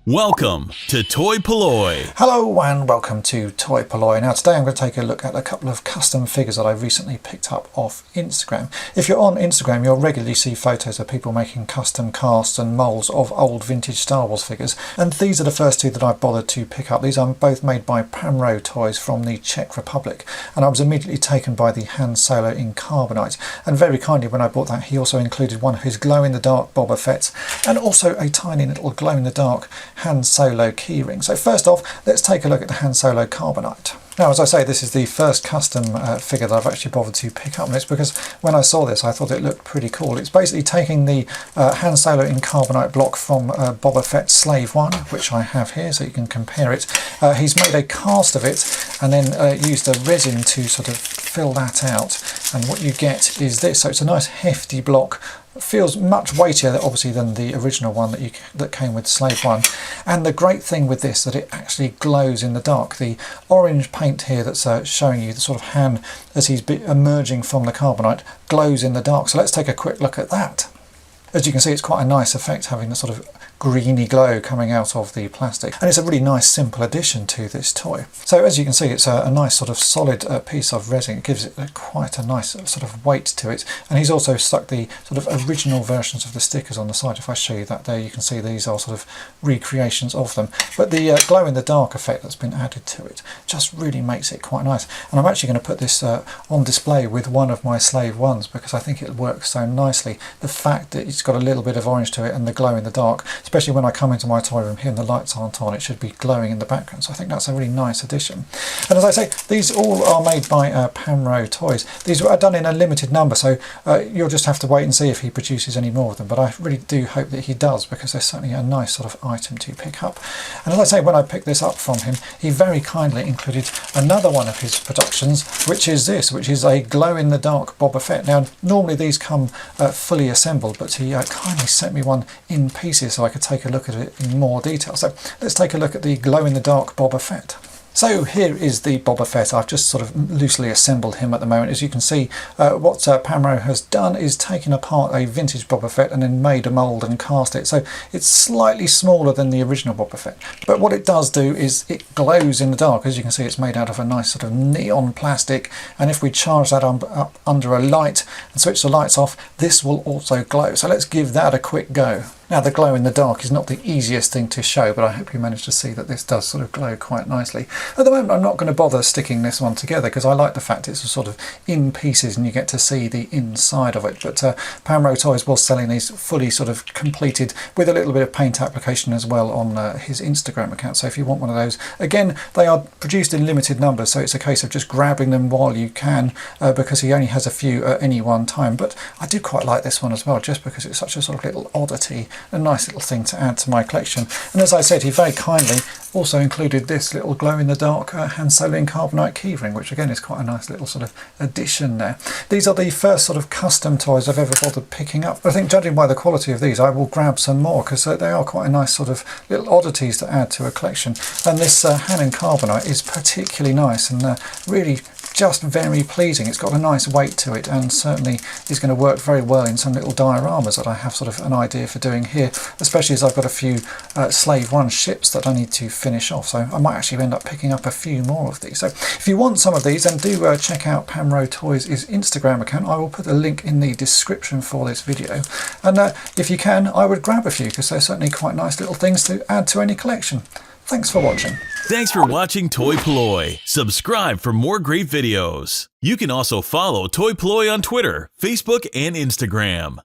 Welcome to toy-polloi. Hello and welcome to toy-polloi. Now today I'm going to take a look at a couple of custom figures that I recently picked up off Instagram. If you're on Instagram, you'll regularly see photos of people making custom casts and moulds of old vintage Star Wars figures, and these are the first two that I bothered to pick up. These are both made by Pamro Toys from the Czech Republic, and I was immediately taken by the Han Solo in Carbonite, and very kindly when I bought that he also included one of his glow-in-the-dark Boba Fett and also a tiny little glow-in-the-dark Han Solo Keyring. So first off, let's take a look at the Han Solo Carbonite. Now, as I say, this is the first custom figure that I've actually bothered to pick up, and it's because when I saw this I thought it looked pretty cool. It's basically taking the Han Solo in Carbonite block from Boba Fett Slave 1, which I have here, so you can compare it. He's made a cast of it and then used the resin to sort of fill that out, and what you get is this. So it's a nice hefty block. It feels much weightier obviously than the original one that came with Slave 1, and the great thing with this that it actually glows in the dark. The orange paint here that's showing you the sort of Han as he's emerging from the Carbonite glows in the dark. So let's take a quick look at that. As you can see, it's quite a nice effect having the sort of greeny glow coming out of the plastic, and it's a really nice simple addition to this toy. So as you can see, it's a nice sort of solid piece of resin. It gives it quite a nice sort of weight to it, and he's also stuck the sort of original versions of the stickers on the side. If I show you that there, you can see these are sort of recreations of them, but the glow in the dark effect that's been added to it just really makes it quite nice. And I'm actually going to put this on display with one of my Slave 1s because I think it works so nicely. The fact that it's got a little bit of orange to it and the glow in the dark, especially when I come into my toy room here and the lights aren't on, it should be glowing in the background. So I think that's a really nice addition. And as I say, these all are made by Pamro Toys. These are done in a limited number, so you'll just have to wait and see if he produces any more of them. But I really do hope that he does, because they're certainly a nice sort of item to pick up. And as I say, when I picked this up from him, he very kindly included another one of his productions, which is this, which is a glow-in-the-dark Boba Fett. Now, normally these come fully assembled, but he kindly sent me one in pieces so I could take a look at it in more detail. So let's take a look at the glow-in-the-dark Boba Fett. So here is the Boba Fett. I've just sort of loosely assembled him at the moment. As you can see, what Pamro has done is taken apart a vintage Boba Fett and then made a mould and cast it. So it's slightly smaller than the original Boba Fett. But what it does do is it glows in the dark. As you can see, it's made out of a nice sort of neon plastic. And if we charge that up under a light and switch the lights off, this will also glow. So let's give that a quick go. Now, the glow in the dark is not the easiest thing to show, but I hope you managed to see that this does sort of glow quite nicely. At the moment, I'm not going to bother sticking this one together because I like the fact it's sort of in pieces and you get to see the inside of it. But Pamro Toys was selling these fully sort of completed with a little bit of paint application as well on his Instagram account. So if you want one of those, again, they are produced in limited numbers, so it's a case of just grabbing them while you can because he only has a few at any one time. But I do quite like this one as well, just because it's such a sort of little oddity, a nice little thing to add to my collection. And as I said, he very kindly also included this little glow-in-the-dark Han Solo in Carbonite keyring, which again is quite a nice little sort of addition there. These are the first sort of custom toys I've ever bothered picking up. I think judging by the quality of these, I will grab some more because they are quite a nice sort of little oddities to add to a collection. And this Han in Carbonite is particularly nice and really just very pleasing. It's got a nice weight to it and certainly is going to work very well in some little dioramas that I have sort of an idea for doing here, especially as I've got a few Slave 1 ships that I need to finish off, so I might actually end up picking up a few more of these. So if you want some of these, then do check out Pamro Toys' Instagram account. I will put a link in the description for this video, and if you can, I would grab a few because they're certainly quite nice little things to add to any collection. Thanks for watching. Thanks for watching toy-polloi. Subscribe for more great videos. You can also follow toy-polloi on Twitter, Facebook, and Instagram.